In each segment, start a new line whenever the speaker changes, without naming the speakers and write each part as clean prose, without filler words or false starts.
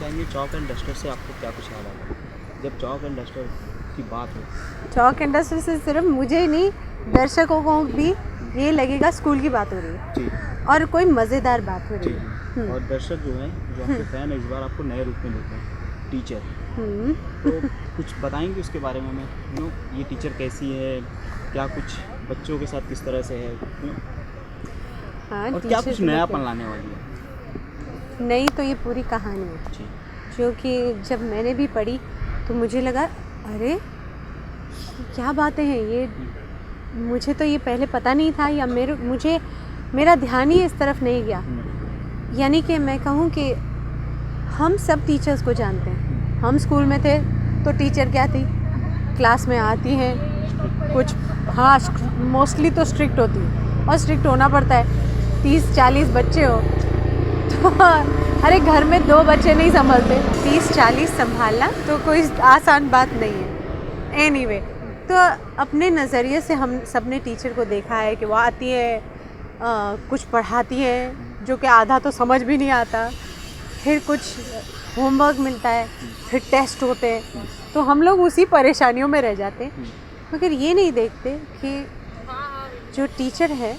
चाहेंगे chalk and duster से आपको क्या कुछ याद आता है जब चॉक एंड डस्टर की बात हो?
चॉक एंड डस्टर से सिर्फ मुझे ही नहीं, दर्शकों को भी ये लगेगा स्कूल की बात हो रही है
जी
और कोई मज़ेदार बात हो
जी
रही है।
और दर्शक जो हैं जो आपके फ़ैन है इस बार आपको नए रूप में लेते हैं, टीचर।
हम्म।
तो कुछ बताएंगे उसके बारे में? ये टीचर कैसी है, क्या कुछ बच्चों के साथ किस तरह से है,
हाँ,
और क्या
टीचर
कुछ
को
नयापन
लेकर
लाने वाली है?
नहीं तो ये पूरी कहानी है
जी
जो कि जब मैंने भी पढ़ी तो मुझे लगा अरे क्या बातें हैं ये, मुझे तो ये पहले पता नहीं था या मेरा ध्यान ही इस तरफ नहीं गया। यानी कि मैं कहूँ कि हम सब टीचर्स को जानते हैं। हम स्कूल में थे तो टीचर क्या थी, क्लास में आती हैं कुछ, हाँ मोस्टली तो स्ट्रिक्ट होती है और स्ट्रिक्ट होना पड़ता है। 30-40 बच्चे हो तो अरे घर में 2 बच्चे नहीं संभलते, 30-40 संभालना तो कोई आसान बात नहीं है। एनीवे, तो अपने नज़रिए से हम सब ने टीचर को देखा है कि वो आती है, कुछ पढ़ाती है जो कि आधा तो समझ भी नहीं आता, फिर कुछ होमवर्क मिलता है, फिर टेस्ट होते हैं, तो हम लोग उसी परेशानियों में रह जाते हैं। मगर ये नहीं देखते कि जो टीचर है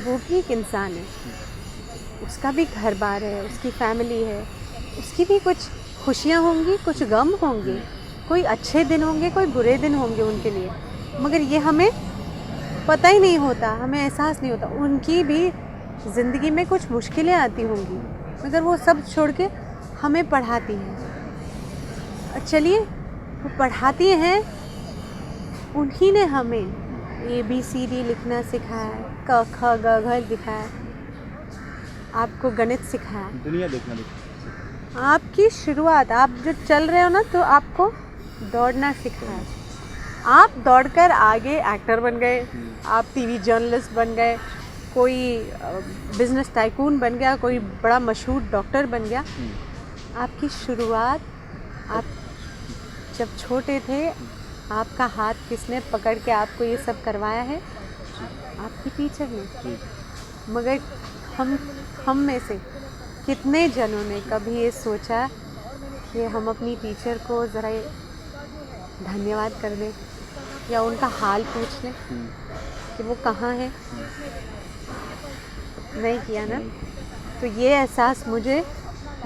वो भी एक इंसान है, उसका भी घर बार है, उसकी फैमिली है, उसकी भी कुछ खुशियाँ होंगी, कुछ गम होंगे, कोई अच्छे दिन होंगे, कोई बुरे दिन होंगे उनके लिए, मगर ये हमें पता ही नहीं होता, हमें एहसास नहीं होता। उनकी भी ज़िंदगी में कुछ मुश्किलें आती होंगी, मगर वो सब छोड़ के हमें पढ़ाती हैं। और चलिए, वो पढ़ाती हैं, उन्हीं ने हमें ABCD लिखना सिखाया, क ख ग घ दिखाया, आपको गणित सिखाया,
दुनिया देखना
आपकी शुरुआत, आप जो चल रहे हो ना तो आपको दौड़ना सिखाया, आप दौड़कर आगे एक्टर बन गए, आप टीवी जर्नलिस्ट बन गए, कोई बिजनेस टाइकून बन गया, कोई बड़ा मशहूर डॉक्टर बन गया। आपकी शुरुआत, आप जब छोटे थे आपका हाथ किसने पकड़ के आपको ये सब करवाया है? आपकी टीचर ने। मगर हम में से कितने जनों ने कभी ये सोचा कि हम अपनी टीचर को ज़रा धन्यवाद कर दें या उनका हाल पूछ लें कि वो कहाँ है? नहीं किया ना। तो ये एहसास मुझे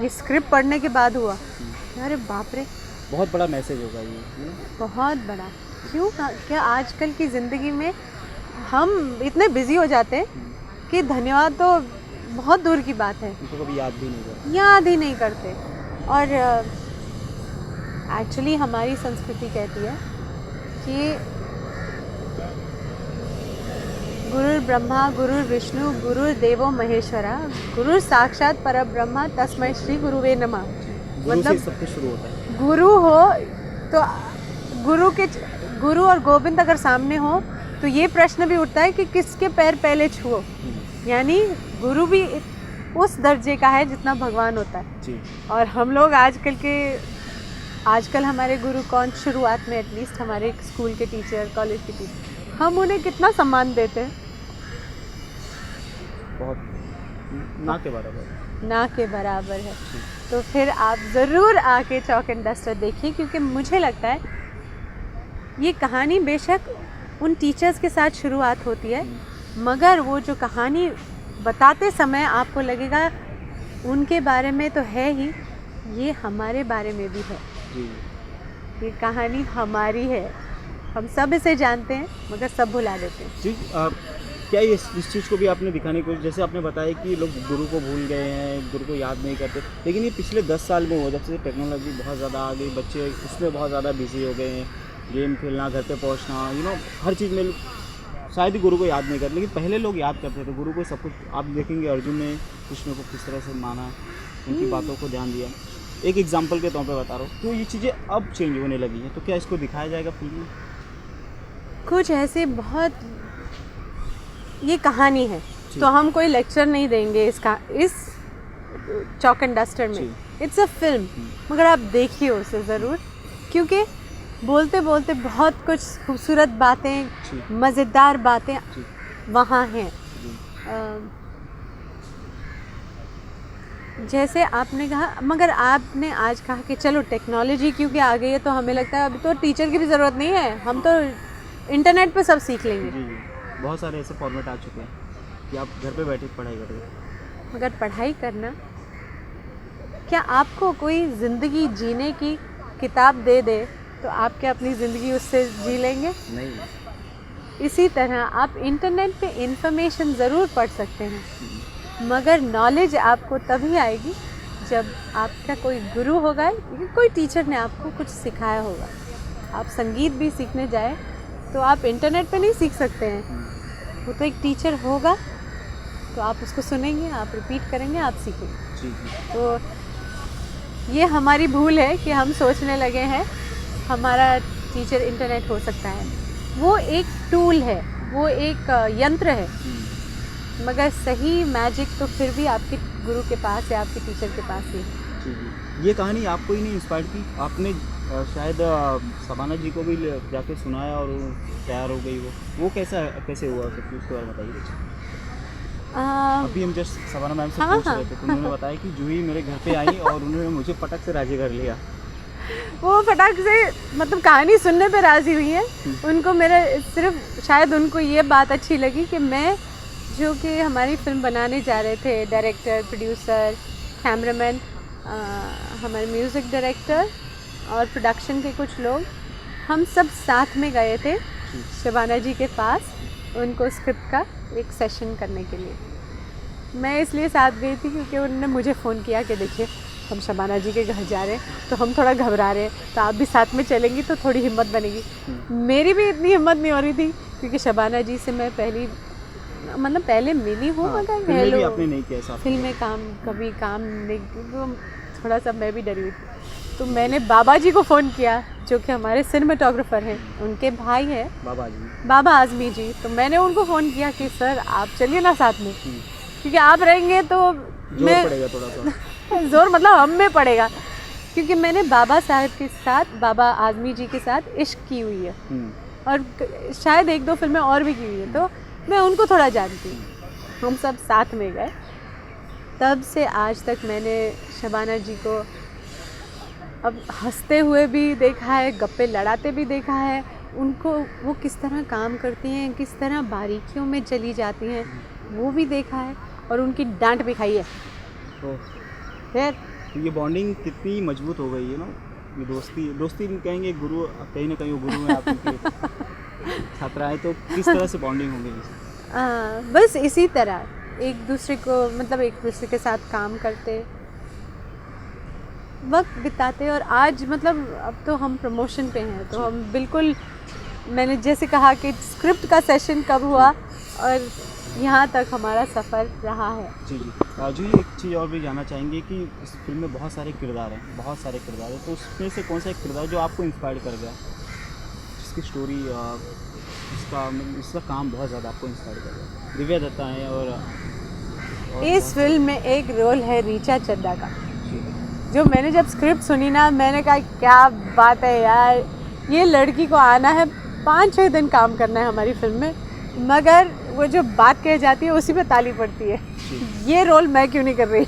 ये स्क्रिप्ट पढ़ने के बाद हुआ, अरे बाप रे,
बहुत बड़ा मैसेज होगा ये।
बहुत बड़ा। क्यों? क्या आजकल की ज़िंदगी में हम इतने बिज़ी हो जाते हैं कि धन्यवाद तो बहुत दूर की बात है,
उनको कभी
याद ही नहीं करते। और एक्चुअली हमारी संस्कृति कहती है कि गुरुर् ब्रह्मा गुरुर् विष्णु गुरुर्देवो महेश्वरा गुरु साक्षात परब्रह्मा तस्मै श्री गुरुवे नमः।
मतलब सब कुछ शुरू होता है।
गुरु हो तो गुरु और गोविंद अगर सामने हो तो ये प्रश्न भी उठता है कि किसके पैर पहले छुओ। यानी गुरु भी उस दर्जे का है जितना भगवान होता है
जी।
और हम लोग आजकल हमारे गुरु कौन? शुरुआत में एटलीस्ट हमारे स्कूल के टीचर, कॉलेज के टीचर, हम उन्हें कितना सम्मान देते हैं?
बहुत ना के बराबर
है। तो फिर आप ज़रूर आके चॉक एंड डस्टर देखिए, क्योंकि मुझे लगता है ये कहानी बेशक उन टीचर्स के साथ शुरुआत होती है, मगर वो जो कहानी बताते समय आपको लगेगा उनके बारे में तो है ही, ये हमारे बारे में भी है
जी।
ये कहानी हमारी है, हम सब इसे जानते हैं मगर सब भुला देते हैं।
जी। क्या इस चीज़ को भी आपने दिखाने की कोशिश, जैसे आपने बताया कि लोग गुरु को भूल गए हैं, गुरु को याद नहीं करते, लेकिन ये पिछले 10 साल में हुआ जब से टेक्नोलॉजी बहुत ज़्यादा आ गई, बच्चे उसमें बहुत ज़्यादा बिजी हो गए हैं, गेम खेलना, घर पे पहुंचना, हर चीज़ में शायद ही गुरु को याद नहीं करते, लेकिन पहले लोग याद करते थे गुरु को। सब कुछ आप देखेंगे, अर्जुन ने कृष्ण को किस तरह से माना, उनकी बातों को ध्यान दिया। एक एग्जाम्पल के तौर पे बता रहा हूँ। तो ये चीज़ें अब चेंज होने लगी हैं, तो क्या इसको दिखाया जाएगा फिल्म में?
कुछ ऐसे बहुत, ये कहानी है तो हम कोई लेक्चर नहीं देंगे इस चॉक एंड डस्टर में। इट्स अ फिल्म, मगर आप देखिए उसे ज़रूर, क्योंकि बोलते बोलते बहुत कुछ खूबसूरत बातें, मज़ेदार बातें वहाँ हैं। जैसे आपने कहा, मगर आपने आज कहा कि चलो टेक्नोलॉजी क्योंकि आ गई है तो हमें लगता है अभी तो टीचर की भी ज़रूरत नहीं है, हम तो इंटरनेट पे सब सीख लेंगे।
जी जी, बहुत सारे ऐसे फॉर्मेट आ चुके हैं कि आप घर पे बैठे पढ़ाई कर रहे हो।
मगर पढ़ाई करना, क्या आपको कोई ज़िंदगी जीने की किताब दे दे तो आप क्या अपनी ज़िंदगी उससे जी लेंगे?
नहीं।
इसी तरह आप इंटरनेट पे इंफॉर्मेशन ज़रूर पढ़ सकते हैं, मगर नॉलेज आपको तभी आएगी जब आपका कोई गुरु होगा, कोई टीचर ने आपको कुछ सिखाया होगा। आप संगीत भी सीखने जाए तो आप इंटरनेट पे नहीं सीख सकते हैं, वो तो एक टीचर होगा, तो आप उसको सुनेंगे, आप रिपीट करेंगे, आप सीखेंगे।
जी जी।
तो ये हमारी भूल है कि हम सोचने लगे हैं हमारा टीचर इंटरनेट हो सकता है। वो एक टूल है, वो एक यंत्र है, मगर सही मैजिक तो फिर भी आपके गुरु के पास है, आपके टीचर के पास ही है।
जी जी। ये कहानी आपको ही नहीं इंस्पायर की? आपने शायद शबाना जी को भी जाके सुनाया और वो तैयार हो गई वो कैसे हुआ सब कुछ उसके बारे में बताइए कुछ। अभी हम जस्ट शबाना मैम से
हाँ,
पूछ रहे थे तो उन्होंने बताया कि जूही मेरे घर पे आई और उन्होंने मुझे फटक से राजी कर लिया।
वो फटाक से मतलब कहानी सुनने पे राज़ी हुई है। उनको मेरा सिर्फ शायद उनको ये बात अच्छी लगी कि मैं जो कि हमारी फिल्म बनाने जा रहे थे, डायरेक्टर, प्रोड्यूसर, कैमरामैन, हमारे म्यूज़िक डायरेक्टर और प्रोडक्शन के कुछ लोग, हम सब साथ में गए थे शबाना जी के पास उनको स्क्रिप्ट का एक सेशन करने के लिए। मैं इसलिए साथ गई थी क्योंकि उन्होंने मुझे फ़ोन किया कि देखिए हम शबाना जी के घर जा रहे हैं तो हम थोड़ा घबरा रहे हैं, तो आप भी साथ में चलेंगी तो थोड़ी हिम्मत बनेगी। मेरी भी इतनी हिम्मत नहीं हो रही थी क्योंकि शबाना जी से मैं पहले मिली हूँ, मगर
फिल्में भी आपने नहीं किया साथ में?
फिल्म में कभी काम नहीं, तो थोड़ा सा मैं भी डरी हुई थी। तो मैंने बाबा जी को फ़ोन किया जो कि हमारे सिनेमाटोग्राफर हैं, उनके भाई हैं बाबा आज़मी जी। तो मैंने उनको फ़ोन किया कि सर आप चलिए ना साथ में, क्योंकि आप रहेंगे तो
जोर पड़ेगा थोड़ा सा।
जोर मतलब हम में पड़ेगा, क्योंकि मैंने बाबा साहब के साथ, बाबा आज़मी जी के साथ इश्क की हुई है और शायद 1-2 फिल्में और भी की हुई है, तो मैं उनको थोड़ा जानती हूँ। हम सब साथ में गए, तब से आज तक मैंने शबाना जी को अब हंसते हुए भी देखा है, गप्पे लड़ाते भी देखा है, उनको वो किस तरह काम करती हैं, किस तरह बारीकियों में चली जाती हैं, वो भी देखा है, और उनकी डांट भी खाई है। फिर
ये बॉन्डिंग कितनी मजबूत हो गई है ना, ये दोस्ती कहेंगे, गुरु कहीं ना कहीं वो गुरु हैं आपके छात्राएं, तो किस तरह से बॉन्डिंग हो गई?
बस इसी तरह एक दूसरे के साथ काम करते, वक्त बिताते। और आज अब तो हम प्रमोशन पे हैं, तो हम बिल्कुल, मैंने जैसे कहा कि स्क्रिप्ट का सेशन कब हुआ और यहाँ तक हमारा सफ़र रहा है।
जी जी। जी एक चीज़ और भी जानना चाहेंगे कि इस फिल्म में बहुत सारे किरदार हैं, तो उसमें से कौन सा एक किरदार जो आपको इंस्पायर कर गया, जिसकी स्टोरी इसका काम बहुत ज़्यादा आपको इंस्पायर कर गया? दिव्या दत्ता है और
इस फिल्म में एक रोल है रीचा चड्ढा का, जो मैंने जब स्क्रिप्ट सुनी ना, मैंने कहा क्या बात है यार, ये लड़की को आना है 5-6 दिन काम करना है हमारी फिल्म में, मगर वो जो बात कह जाती है उसी पे ताली पड़ती है। ये रोल मैं क्यों नहीं कर रही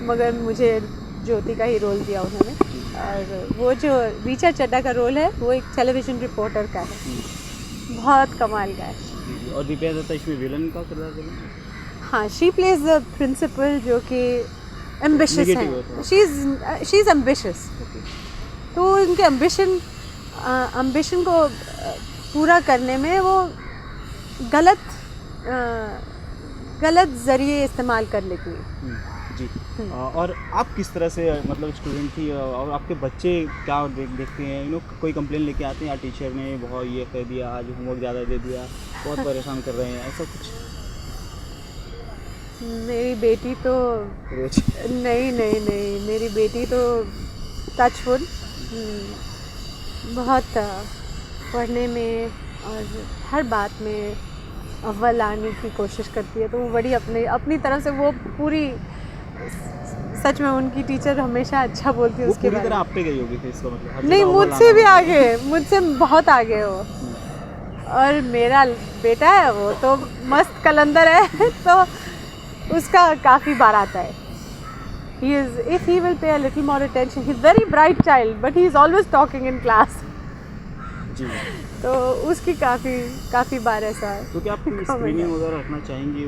मगर मुझे ज्योति का ही रोल दिया उन्होंने। और वो जो रीचा चड्ढा का रोल है वो एक टेलीविज़न रिपोर्टर का है, बहुत कमाल का है।
और दिव्या दत्ता इसमें विलन का किरदार कर रही है?
हाँ, शी प्लेज द प्रिंसिपल जो कि एम्बिशियस है, शी इज़ एम्बिशियस। तो उनके एम्बिशन को पूरा करने में वो गलत ज़रिए इस्तेमाल कर लेती है।
जी। और आप किस तरह से स्टूडेंट थी, और आपके बच्चे क्या देखते हैं? कोई कंप्लेन लेके आते हैं या टीचर ने बहुत ये कह दिया, आज होमवर्क ज़्यादा दे दिया, बहुत परेशान कर रहे हैं, ऐसा कुछ?
मेरी बेटी तो नहीं, मेरी बेटी तो टचवुड बहुत पढ़ने में और हर बात में अव्वल आने की कोशिश करती है, तो वो बड़ी अपनी तरफ से वो पूरी, सच में उनकी टीचर हमेशा अच्छा बोलती है उसके बारे में।
पूरी तरह आप पे गई होगी फिर इसका मतलब?
नहीं, मुझसे भी आगे, मुझसे बहुत आगे हो। और मेरा बेटा है वो तो मस्त कलंदर है तो उसका काफ़ी बार आता है। if he will pay a little more attention, he's very bright child, but he is always talking in class.
जी।
तो उसकी काफ़ी बार ऐसा है।
तो क्या आप कोई स्क्रीनिंग वगैरह रखना चाहेंगे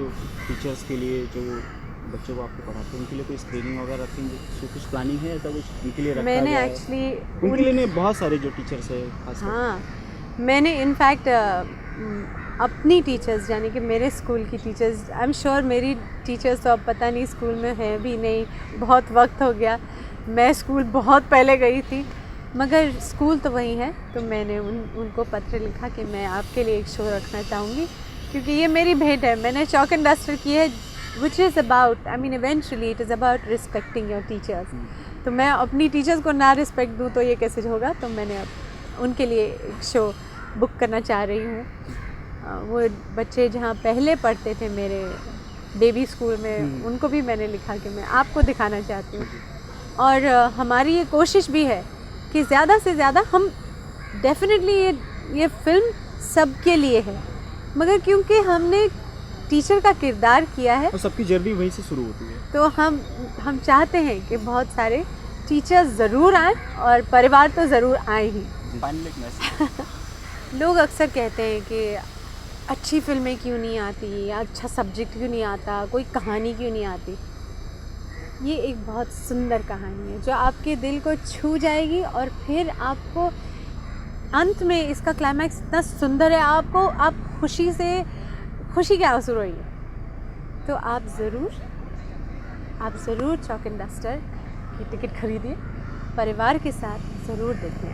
टीचर्स के लिए, जो बच्चों को आपको पढ़ाते हैं उनके लिए कोई स्क्रीनिंग वगैरह रखेंगे? तो कुछ प्लानिंग है ऐसा कुछ उनके लिए रखा
मैंने
गया है?
एक्चुअली
उनके लिए नहीं, बहुत सारे जो टीचर्स है खास कर।
हाँ, मैंने इनफैक्ट अपनी टीचर्स यानी कि मेरे स्कूल की टीचर्स, आई एम श्योर मेरी टीचर्स तो अब पता नहीं स्कूल में है भी नहीं, बहुत वक्त हो गया, मैं स्कूल बहुत पहले गई थी, मगर स्कूल तो वही है। तो मैंने उनको पत्र लिखा कि मैं आपके लिए एक शो रखना चाहूँगी, क्योंकि ये मेरी भेंट है। मैंने चॉक एंड डस्टर की है, which is about, I mean eventually it is about respecting your teachers. तो मैं अपनी टीचर्स को ना रिस्पेक्ट दूँ तो ये कैसे होगा? तो मैंने अब उनके लिए एक शो बुक करना चाह रही हूँ। वो बच्चे जहाँ पहले पढ़ते थे मेरे बेबी स्कूल में, उनको भी मैंने लिखा कि मैं आपको दिखाना चाहती हूँ। और हमारी ये कोशिश भी है कि ज़्यादा से ज़्यादा हम डेफिनेटली ये फिल्म सबके लिए है, मगर क्योंकि हमने टीचर का किरदार किया है
और सबकी जर्नी वहीं से शुरू होती है,
तो हम चाहते हैं कि बहुत सारे टीचर्स ज़रूर आएँ और परिवार तो ज़रूर आए ही। लोग अक्सर कहते हैं कि अच्छी फिल्में क्यों नहीं आती, या अच्छा सब्जेक्ट क्यों नहीं आता, कोई कहानी क्यों नहीं आती। ये एक बहुत सुंदर कहानी है जो आपके दिल को छू जाएगी, और फिर आपको अंत में इसका क्लाइमैक्स इतना सुंदर है, आप खुशी के आंसू रोइए। तो आप ज़रूर चॉक एंड डस्टर की टिकट खरीदिए, परिवार के साथ ज़रूर देखें।